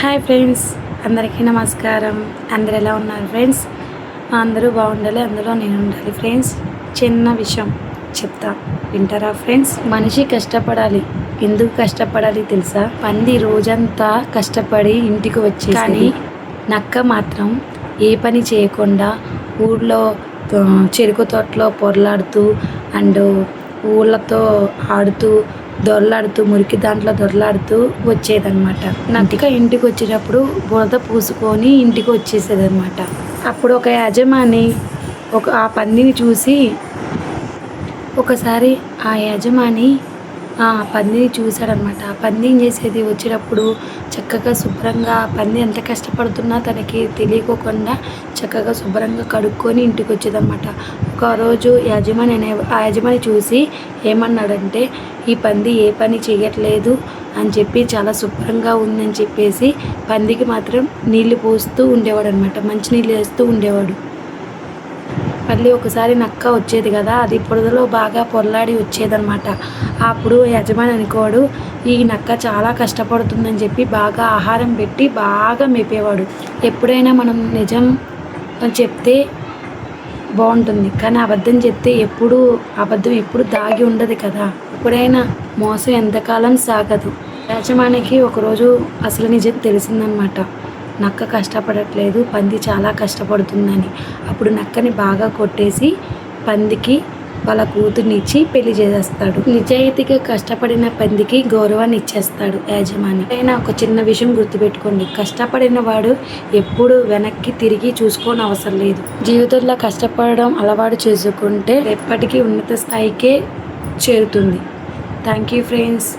Hi friends, అందరికీ నమస్కారం. అందరు ఎలా ఉన్నారు ఫ్రెండ్స్? అందరూ బాగుండాలి, అందులో నేను ఉండాలి ఫ్రెండ్స్. చిన్న విషయం చెప్తా, వింటారా ఫ్రెండ్స్? మనిషి కష్టపడాలి. ఎందుకు కష్టపడాలి తెలుసా? పంది రోజంతా కష్టపడి ఇంటికి వచ్చి, కానీ నక్క మాత్రం ఏ పని చేయకుండా ఊళ్ళో చెరుకు తోటలో పొరలాడుతూ అండ్ ఊళ్ళతో ఆడుతూ దొరలాడుతూ మురికి దాంట్లో దొరలాడుతూ వచ్చేదన్నమాట. నక్క ఇంటికి వచ్చేటప్పుడు బురద పూసుకొని ఇంటికి వచ్చేసేదన్నమాట. అప్పుడు ఒక యజమాని ఆ పందిని చూసి, ఒకసారి ఆ యజమాని ఆ పందిని చూశాడనమాట. ఆ పంది ఏం చేసేది, వచ్చేటప్పుడు చక్కగా శుభ్రంగా, ఆ పంది ఎంత కష్టపడుతున్నా తనకి తెలియకోకుండా చక్కగా శుభ్రంగా కడుక్కొని ఇంటికి వచ్చేదన్నమాట. ఒకరోజు ఆ యజమాని చూసి ఏమన్నాడంటే, ఈ పంది ఏ పని చేయట్లేదు అని చెప్పి చాలా శుభ్రంగా ఉందని చెప్పేసి పందికి మాత్రం నీళ్లు పోస్తూ ఉండేవాడు అనమాట. మంచినీళ్ళు వేస్తూ ఉండేవాడు. మళ్ళీ ఒకసారి నక్క వచ్చేది కదా, అది బురదలో బాగా పొరలాడి వచ్చేదన్నమాట. అప్పుడు యజమాని అనుకోడు, ఈ నక్క చాలా కష్టపడుతుందని చెప్పి బాగా ఆహారం పెట్టి బాగా మేపేవాడు. ఎప్పుడైనా మనం నిజం చెప్తే బాగుంటుంది, కానీ అబద్ధం చెప్తే అబద్ధం ఎప్పుడు దాగి ఉండదు కదా. ఎప్పుడైనా మోసం ఎంతకాలం సాగదు. యజమానికి ఒకరోజు అసలు నిజం తెలిసిందనమాట. నక్క కష్టపడట్లేదు, పంది చాలా కష్టపడుతుందని. అప్పుడు నక్కని బాగా కొట్టేసి పందికి వాళ్ళ కూతుర్నిచ్చి పెళ్లి చేసేస్తాడు. నిజాయితీగా కష్టపడిన పందికి గౌరవాన్ని ఇచ్చేస్తాడు యజమాని. అయినా ఒక చిన్న విషయం గుర్తుపెట్టుకోండి, కష్టపడిన వాడు ఎప్పుడు వెనక్కి తిరిగి చూసుకోని అవసరం లేదు. జీవితంలో కష్టపడడం అలవాటు చేసుకుంటే ఎప్పటికీ ఉన్నత స్థాయికే చేరుతుంది. Thank you friends.